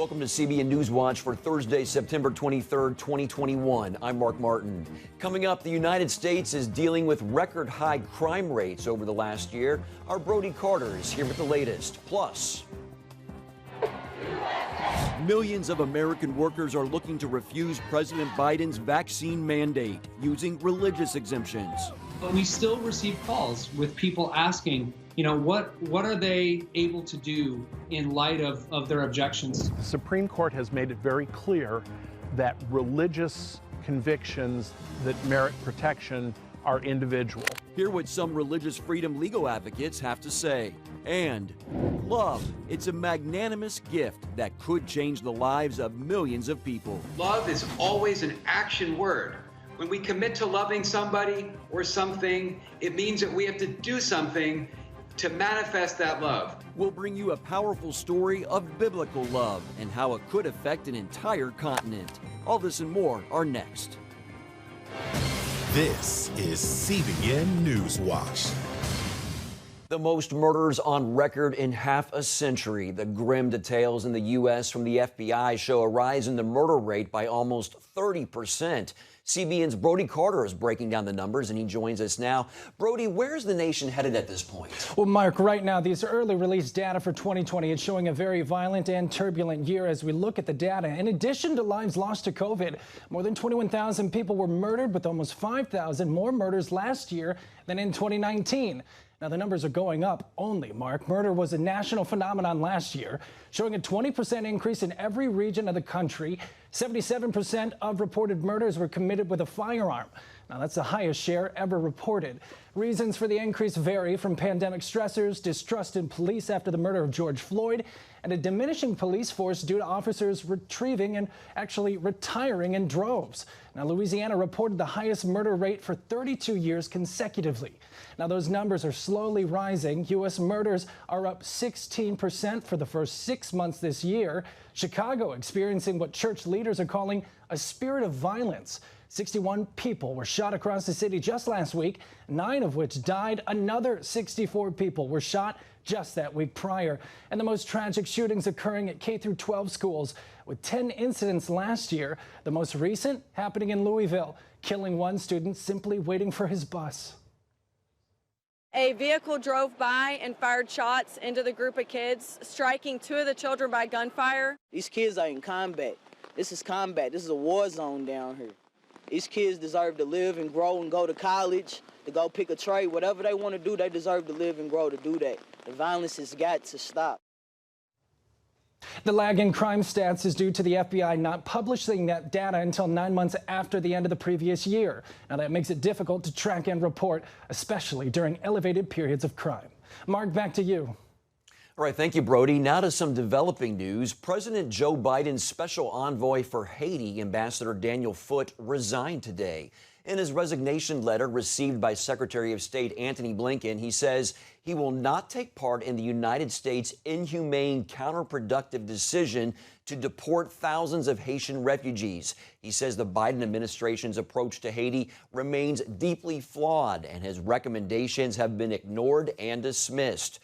Welcome to CBN NewsWatch for Thursday, September 23rd, 2021. I'm Mark Martin. Coming up, the United States is dealing with record high crime rates over the last year. Our Brody Carter is here with the latest. Plus, millions of American workers are looking to refuse President Biden's vaccine mandate using religious exemptions. But we still receive calls with people asking, what are they able to do in light of their objections? The Supreme Court has made it very clear that religious convictions that merit protection are individual. Hear what some religious freedom legal advocates have to say. And love, it's a magnanimous gift that could change the lives of millions of people. Love is always an action word. When we commit to loving somebody or something, it means that we have to do something to manifest that love. We'll bring you a powerful story of biblical love and how it could affect an entire continent. All this and more are next. This is CBN NewsWatch. The most murders on record in half a century. The grim details in the U.S. from the FBI show a rise in the murder rate by almost 30%. CBN's Brody Carter is breaking down the numbers, and he joins us now. Brody, where's the nation headed at this point? Well, Mark, right now, these early release data for 2020 is showing a very violent and turbulent year as we look at the data. In addition to lives lost to COVID, more than 21,000 people were murdered, with almost 5,000 more murders last year than in 2019. Now, the numbers are going up only, Mark. Murder was a national phenomenon last year, showing a 20% increase in every region of the country. 77% of reported murders were committed with a firearm. Now, that's the highest share ever reported. Reasons for the increase vary, from pandemic stressors, distrust in police after the murder of George Floyd, and a diminishing police force due to officers retrieving and actually retiring in droves. Now, Louisiana reported the highest murder rate for 32 years consecutively. Now, those numbers are slowly rising. U.S. murders are up 16% for the first 6 months this year. Chicago experiencing what church leaders are calling a spirit of violence. 61 people were shot across the city just last week, 9 of which died. Another 64 people were shot just that week prior. And the most tragic shootings occurring at K-12 schools, with 10 incidents last year. The most recent happening in Louisville, killing one student simply waiting for his bus. A vehicle drove by and fired shots into the group of kids, striking 2 of the children by gunfire. These kids are in combat. This is combat. This is a war zone down here. These kids deserve to live and grow and go to college, to go pick a trade. Whatever they want to do, they deserve to live and grow to do that. The violence has got to stop. The lag in crime stats is due to the FBI not publishing that data until 9 months after the end of the previous year. Now, that makes it difficult to track and report, especially during elevated periods of crime. Mark, back to you. All right, thank you, Brody. Now to some developing news. President Joe Biden's special envoy for Haiti, Ambassador Daniel FOOTE, resigned today. In his resignation letter received by Secretary of State Antony Blinken, he says he will not take part in the United States' inhumane, counterproductive decision to deport thousands of Haitian refugees. He says the Biden administration's approach to Haiti remains deeply flawed, and his recommendations have been ignored and dismissed.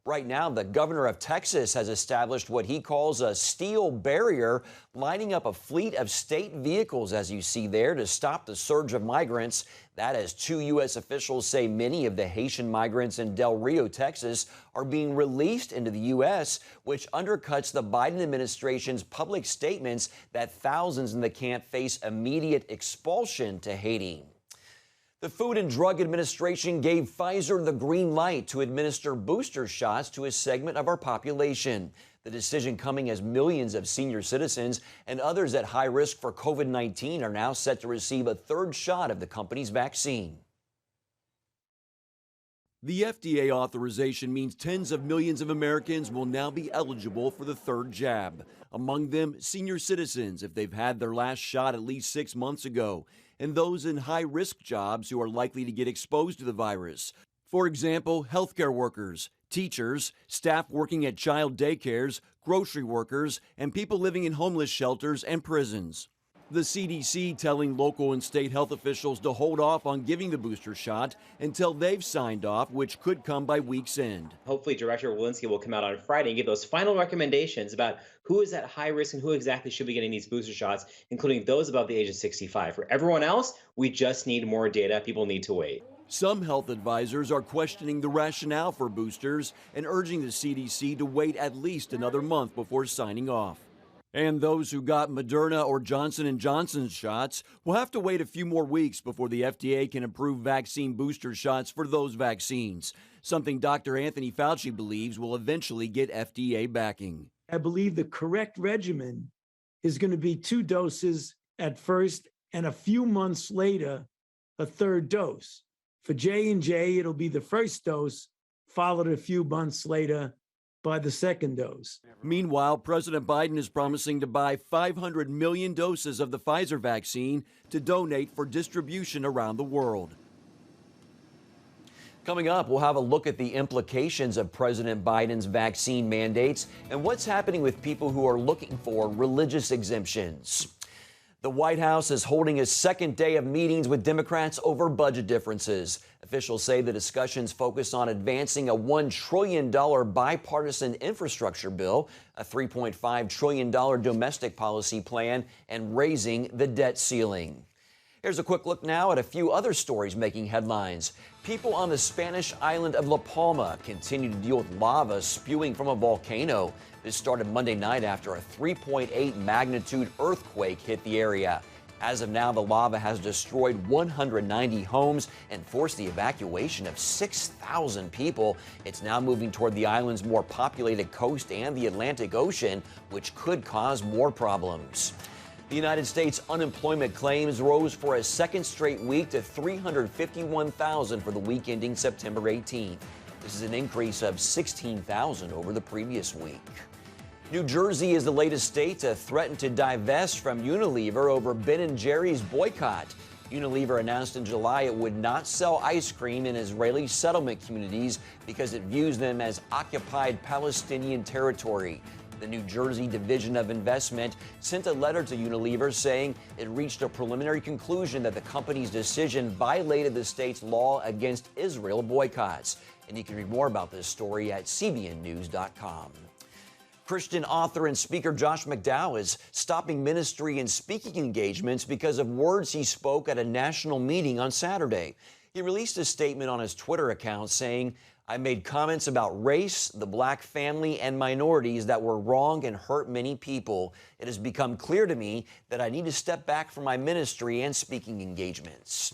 Right now, the governor of Texas has established what he calls a steel barrier, lining up a fleet of state vehicles, as you see there, to stop the surge of migrants. That, as 2 U.S. officials say many of the Haitian migrants in Del Rio, Texas, are being released into the U.S., which undercuts the Biden administration's public statements that thousands in the camp face immediate expulsion to Haiti. The Food and Drug Administration gave Pfizer the green light to administer booster shots to a segment of our population. The decision coming as millions of senior citizens and others at high risk for COVID-19 are now set to receive a 3rd shot of the company's vaccine. The FDA authorization means tens of millions of Americans will now be eligible for the 3rd jab. Among them, senior citizens if they've had their last shot at least 6 months ago, and those in high-risk jobs who are likely to get exposed to the virus. For example, healthcare workers, teachers, staff working at child daycares, grocery workers, and people living in homeless shelters and prisons. The CDC telling local and state health officials to hold off on giving the booster shot until they've signed off, which could come by week's end. Hopefully, Director Walensky will come out on Friday and give those final recommendations about who is at high risk and who exactly should be getting these booster shots, including those above the age of 65. For everyone else, we just need more data. People need to wait. Some health advisors are questioning the rationale for boosters and urging the CDC to wait at least another month before signing off. And those who got Moderna or Johnson & Johnson's shots will have to wait a few more weeks before the FDA can approve vaccine booster shots for those vaccines, something Dr. Anthony Fauci believes will eventually get FDA backing. I believe the correct regimen is going to be 2 doses at first and a few months later, a 3rd dose. For J&J, it'll be the first dose, followed a few months later by the 2nd dose. Meanwhile, President Biden is promising to buy 500 million doses of the Pfizer vaccine to donate for distribution around the world. Coming up, we'll have a look at the implications of President Biden's vaccine mandates and what's happening with people who are looking for religious exemptions. The White House is holding a second day of meetings with Democrats over budget differences. Officials say the discussions focus on advancing a $1 trillion bipartisan infrastructure bill, a $3.5 trillion domestic policy plan, and raising the debt ceiling. Here's a quick look now at a few other stories making headlines. People on the Spanish island of La Palma continue to deal with lava spewing from a volcano. This started Monday night after a 3.8 magnitude earthquake hit the area. As of now, the lava has destroyed 190 homes and forced the evacuation of 6,000 people. It's now moving toward the island's more populated coast and the Atlantic Ocean, which could cause more problems. The United States unemployment claims rose for a second straight week to 351,000 for the week ending September 18th. This is an increase of 16,000 over the previous week. New Jersey is the latest state to threaten to divest from Unilever over Ben & Jerry's boycott. Unilever announced in July it would not sell ice cream in Israeli settlement communities because it views them as occupied Palestinian territory. The New Jersey Division of Investment sent a letter to Unilever saying it reached a preliminary conclusion that the company's decision violated the state's law against Israel boycotts. And you can read more about this story at CBNNews.com. Christian author and speaker Josh McDowell is stopping ministry and speaking engagements because of words he spoke at a national meeting on Saturday. He released a statement on his Twitter account saying, "I made comments about race, the black family, and minorities that were wrong and hurt many people. It has become clear to me that I need to step back from my ministry and speaking engagements."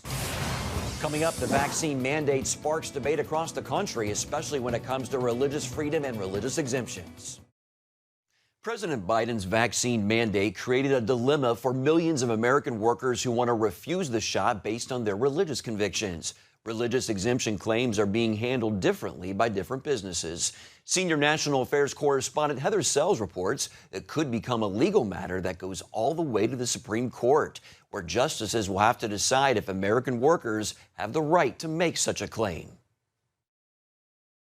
Coming up, the vaccine mandate sparks debate across the country, especially when it comes to religious freedom and religious exemptions. President Biden's vaccine mandate created a dilemma for millions of American workers who want to refuse the shot based on their religious convictions. Religious exemption claims are being handled differently by different businesses. Senior national affairs correspondent Heather Sells reports it could become a legal matter that goes all the way to the Supreme Court, where justices will have to decide if American workers have the right to make such a claim.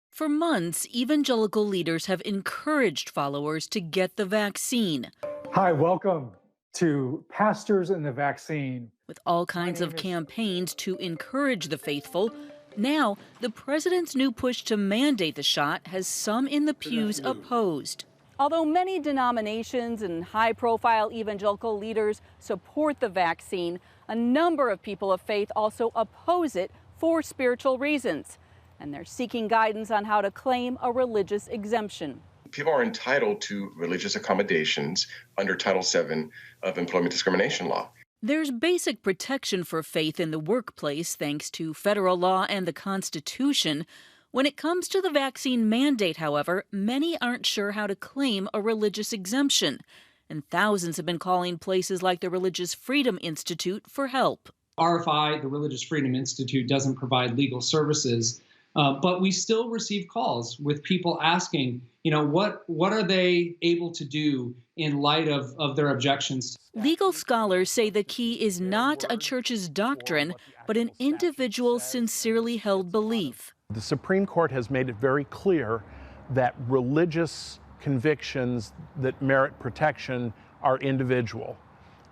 For months, evangelical leaders have encouraged followers to get the vaccine. Hi, welcome to Pastors and the Vaccine. With all kinds of campaigns to encourage the faithful, now the president's new push to mandate the shot has some in the pews opposed. Although many denominations and high-profile evangelical leaders support the vaccine, a number of people of faith also oppose it for spiritual reasons. And they're seeking guidance on how to claim a religious exemption. People are entitled to religious accommodations under Title VII of employment discrimination law. There's basic protection for faith in the workplace thanks to federal law and the Constitution. When it comes to the vaccine mandate, however, many aren't sure how to claim a religious exemption. And thousands have been calling places like the Religious Freedom Institute for help. RFI, the Religious Freedom Institute, doesn't provide legal services. But we still receive calls with people asking, what are they able to do in light of their objections? Legal scholars say the key is not a church's doctrine, but an individual's sincerely held belief. The Supreme Court has made it very clear that religious convictions that merit protection are individual.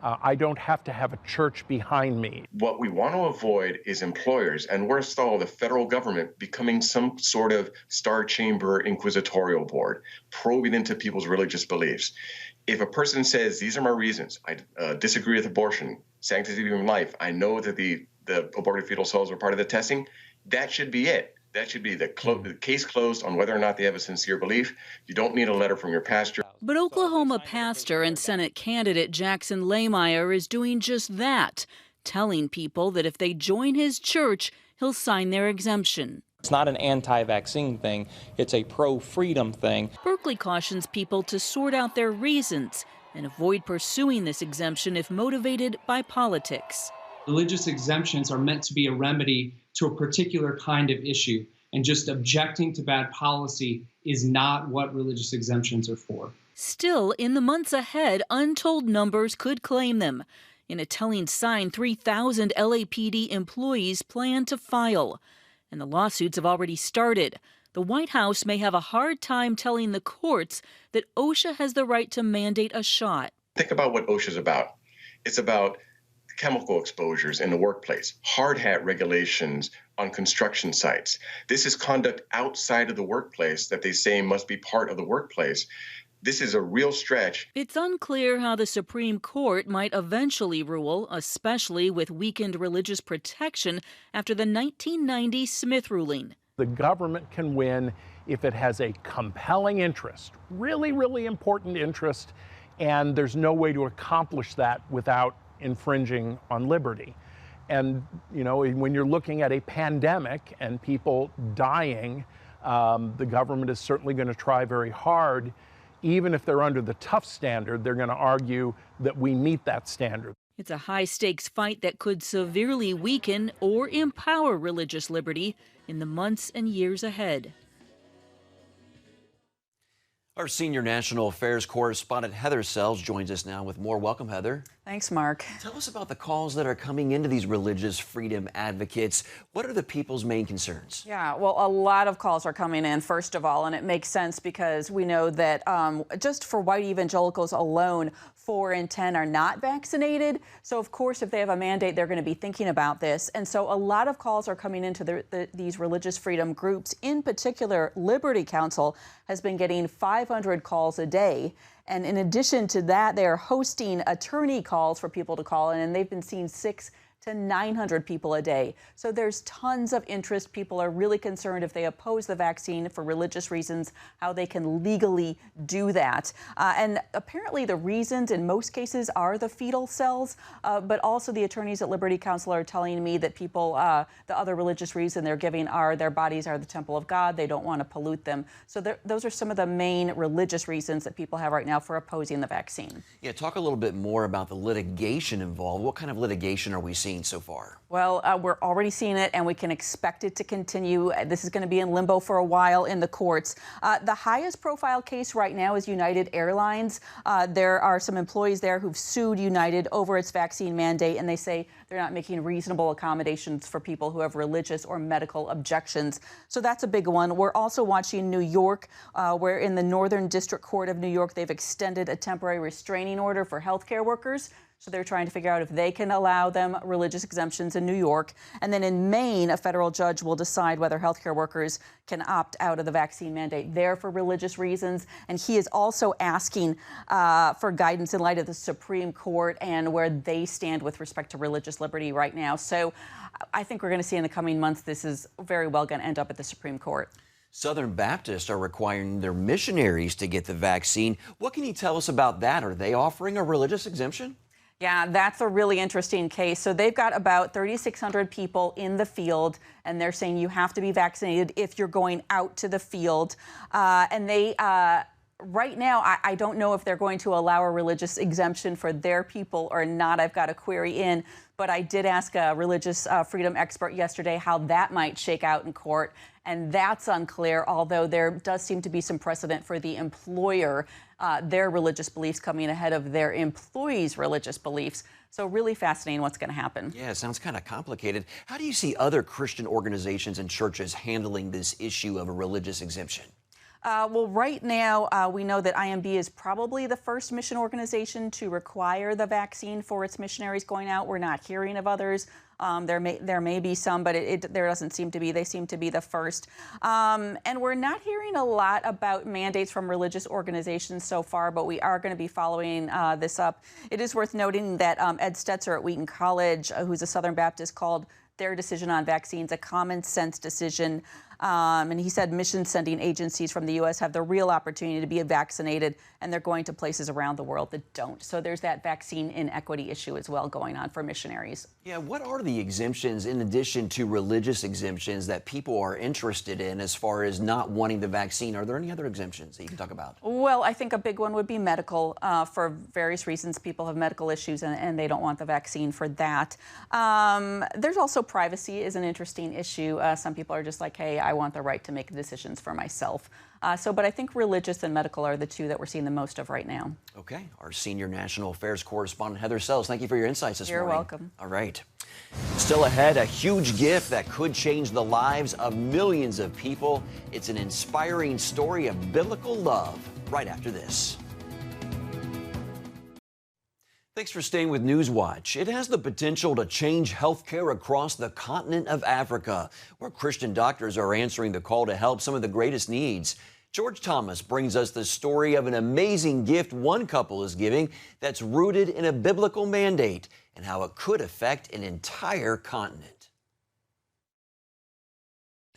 I don't have to have a church behind me. What we want to avoid is employers, and worst of all, the federal government becoming some sort of Star Chamber inquisitorial board, probing into people's religious beliefs. If a person says, these are my reasons, I disagree with abortion, sanctity of human life, I know that the aborted fetal cells are part of the testing, that should be it. That should be the case closed on whether or not they have a sincere belief. You don't need a letter from your pastor. But Oklahoma pastor and Senate candidate Jackson Lahmeyer is doing just that, telling people that if they join his church, he'll sign their exemption. It's not an anti-vaccine thing, it's a pro-freedom thing. Berkeley cautions people to sort out their reasons and avoid pursuing this exemption if motivated by politics. Religious exemptions are meant to be a remedy to a particular kind of issue, and just objecting to bad policy is not what religious exemptions are for. Still, in the months ahead, untold numbers could claim them. In a telling sign, 3,000 LAPD employees plan to file. And the lawsuits have already started. The White House may have a hard time telling the courts that OSHA has the right to mandate a shot. Think about what OSHA is about. It's about chemical exposures in the workplace, hard hat regulations on construction sites. This is conduct outside of the workplace that they say must be part of the workplace. This is a real stretch. It's unclear how the Supreme Court might eventually rule, especially with weakened religious protection after the 1990 Smith ruling. The government can win if it has a compelling interest, really, really important interest, and there's no way to accomplish that without infringing on liberty. And, you know, when you're looking at a pandemic and people dying, the government is certainly going to try very hard. Even if they're under the tough standard, they're going to argue that we meet that standard. It's a high-stakes fight that could severely weaken or empower religious liberty in the months and years ahead. Our senior national affairs correspondent Heather Sells joins us now with more. Welcome, Heather. Thanks, Mark. Tell us about the calls that are coming into these religious freedom advocates. What are the people's main concerns? Yeah, well, a lot of calls are coming in, first of all, and it makes sense because we know that just for white evangelicals alone, 4 in 10 are not vaccinated. So, of course, if they have a mandate, they're going to be thinking about this. And so a lot of calls are coming into these religious freedom groups. In particular, Liberty Counsel has been getting 500 calls a day. And in addition to that, they are hosting attorney calls for people to call in, and they've been seeing 600 to 900 people a day. So there's tons of interest. People are really concerned if they oppose the vaccine for religious reasons, how they can legally do that. And apparently the reasons in most cases are the fetal cells, but also the attorneys at Liberty Counsel are telling me that people, the other religious reason they're giving are their bodies are the temple of God. They don't want to pollute them. So those are some of the main religious reasons that people have right now for opposing the vaccine. Yeah, talk a little bit more about the litigation involved. What kind of litigation are we seeing so far? Well, we're already seeing it, and we can expect it to continue. This is going to be in limbo for a while in the courts. The highest profile case right now is United Airlines. There are some employees there who've sued United over its vaccine mandate, and they say they're not making reasonable accommodations for people who have religious or medical objections. So that's a big one. We're also watching New York, where in the Northern District Court of New York, they've extended a temporary restraining order for healthcare workers. So they're trying to figure out if they can allow them religious exemptions in New York. And then in Maine, a federal judge will decide whether healthcare workers can opt out of the vaccine mandate there for religious reasons. And he is also asking for guidance in light of the Supreme Court and where they stand with respect to religious liberty right now. So I think we're going to see in the coming months this is very well going to end up at the Supreme Court. Southern Baptists are requiring their missionaries to get the vaccine. What can you tell us about that? Are they offering a religious exemption? Yeah, that's a really interesting case. So they've got about 3,600 people in the field, and they're saying you have to be vaccinated if you're going out to the field. And they, right now, I don't know if they're going to allow a religious exemption for their people or not. I've got a query in, but I did ask a religious freedom expert yesterday how that might shake out in court. And that's unclear, although there does seem to be some precedent for the employer, their religious beliefs coming ahead of their employees' religious beliefs. So really fascinating what's going to happen. Yeah, it sounds kind of complicated. How do you see other Christian organizations and churches handling this issue of a religious exemption? Well, right now, we know that IMB is probably the first mission organization to require the vaccine for its missionaries going out. We're not hearing of others. There may be some, but there doesn't seem to be. They seem to be the first. And we're not hearing a lot about mandates from religious organizations so far, but we are going to be following this up. It is worth noting that Ed Stetzer at Wheaton College, who's a Southern Baptist, called their decision on vaccines a common sense decision. And he said mission sending agencies from the U.S. have the real opportunity to be vaccinated, and they're going to places around the world that don't. So there's that vaccine inequity issue as well going on for missionaries. Yeah, what are the exemptions in addition to religious exemptions that people are interested in as far as not wanting the vaccine? Are there any other exemptions that you can talk about? Well, I think a big one would be medical. For various reasons, people have medical issues and they don't want the vaccine for that. There's also privacy is an interesting issue. Some people are just like, hey, I want the right to make decisions for myself. But I think religious and medical are the two that we're seeing the most of right now. Okay. Our senior national affairs correspondent, Heather Sells, thank you for your insights this morning. You're welcome. All right. Still ahead, a huge gift that could change the lives of millions of people. It's an inspiring story of biblical love right after this. Thanks for staying with NewsWatch. It has the potential to change healthcare across the continent of Africa, where Christian doctors are answering the call to help some of the greatest needs. George Thomas brings us the story of an amazing gift one couple is giving that's rooted in a biblical mandate and how it could affect an entire continent.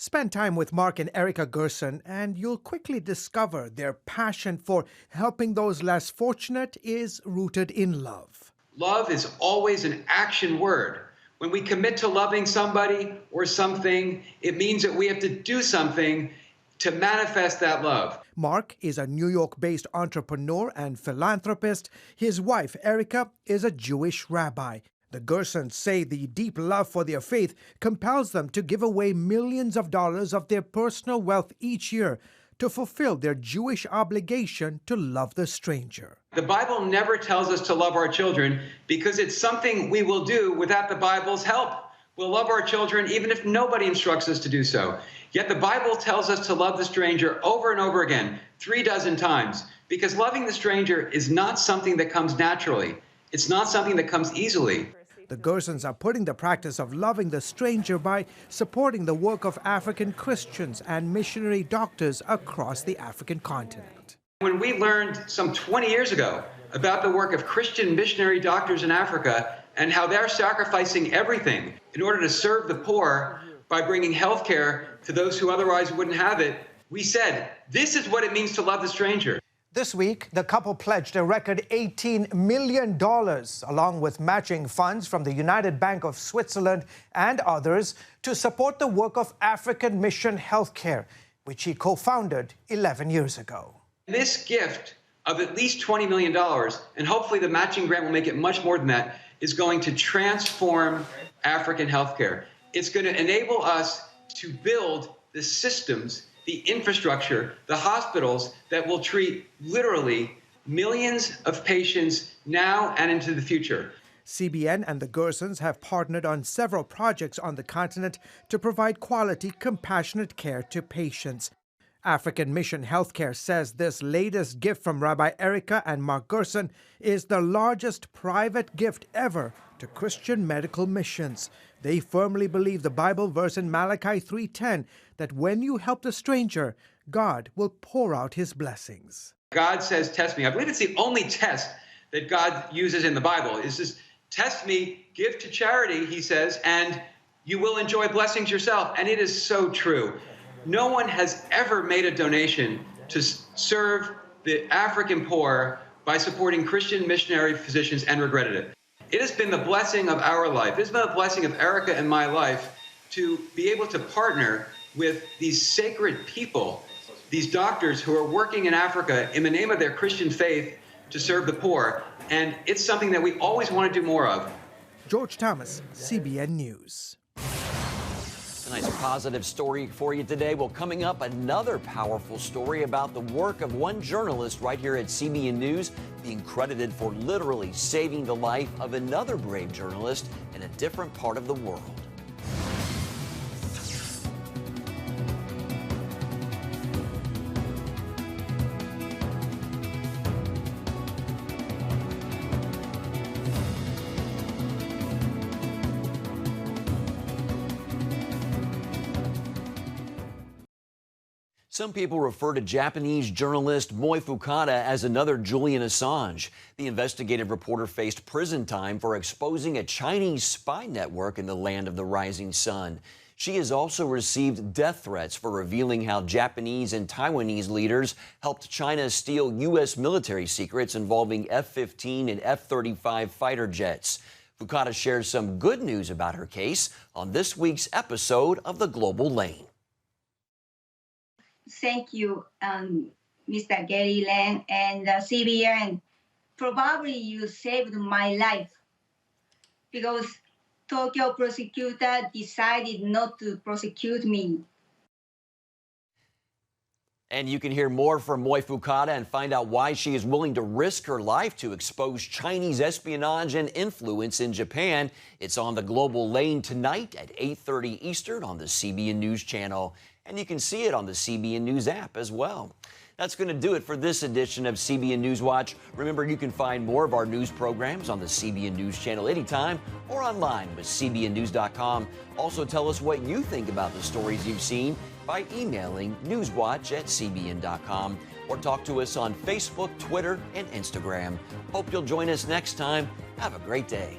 Spend time with Mark and Erica Gerson, and you'll quickly discover their passion for helping those less fortunate is rooted in love. Love is always an action word. When we commit to loving somebody or something, it means that we have to do something to manifest that love. Mark is a New York-based entrepreneur and philanthropist. His wife, Erica, is a Jewish rabbi. The Gersons say the deep love for their faith compels them to give away millions of dollars of their personal wealth each year to fulfill their Jewish obligation to love the stranger. The Bible never tells us to love our children because it's something we will do without the Bible's help. We'll love our children even if nobody instructs us to do so. Yet the Bible tells us to love the stranger over and over again, 36 times, because loving the stranger is not something that comes naturally. It's not something that comes easily. The Gersons are putting the practice of loving the stranger by supporting the work of African Christians and missionary doctors across the African continent. When we learned some 20 years ago about the work of Christian missionary doctors in Africa and how they're sacrificing everything in order to serve the poor by bringing health care to those who otherwise wouldn't have it, we said, this is what it means to love the stranger. This week, the couple pledged a record $18 million, along with matching funds from the United Bank of Switzerland and others, to support the work of African Mission Healthcare, which he co-founded 11 years ago. This gift of at least $20 million, and hopefully the matching grant will make it much more than that, is going to transform African healthcare. It's going to enable us to build the systems, the infrastructure, the hospitals that will treat literally millions of patients now and into the future. CBN and the Gersons have partnered on several projects on the continent to provide quality, compassionate care to patients. African Mission Healthcare says this latest gift from Rabbi Erica and Mark Gerson is the largest private gift ever to Christian medical missions. They firmly believe the Bible verse in Malachi 3:10 that when you help the stranger, God will pour out his blessings. God says, test me. I believe it's the only test that God uses in the Bible. Is this, test me, give to charity, he says, and you will enjoy blessings yourself. And it is so true. No one has ever made a donation to serve the African poor by supporting Christian missionary physicians and regretted it. It has been the blessing of our life. It has been the blessing of Erica and my life to be able to partner with these sacred people, these doctors who are working in Africa in the name of their Christian faith to serve the poor. And it's something that we always want to do more of. George Thomas, CBN News. A nice positive story for you today. Well, coming up, another powerful story about the work of one journalist right here at CBN News being credited for literally saving the life of another brave journalist in a different part of the world. Some people refer to Japanese journalist Moi Fukada as another Julian Assange. The investigative reporter faced prison time for exposing a Chinese spy network in the land of the rising sun. She has also received death threats for revealing how Japanese and Taiwanese leaders helped China steal U.S. military secrets involving F-15 and F-35 fighter jets. Fukada shares some good news about her case on this week's episode of The Global Lane. Thank you, Mr. Gary Lang and CBN. Probably you saved my life because Tokyo prosecutor decided not to prosecute me. And you can hear more from Moi Fukada and find out why she is willing to risk her life to expose Chinese espionage and influence in Japan. It's on The Global Lane tonight at 8:30 Eastern on the CBN News Channel. And you can see it on the CBN News app as well. That's going to do it for this edition of CBN News Watch. Remember, you can find more of our news programs on the CBN News Channel anytime or online with cbnnews.com. Also, tell us what you think about the stories you've seen by emailing newswatch@cbn.com or talk to us on Facebook, Twitter, and Instagram. Hope you'll join us next time. Have a great day.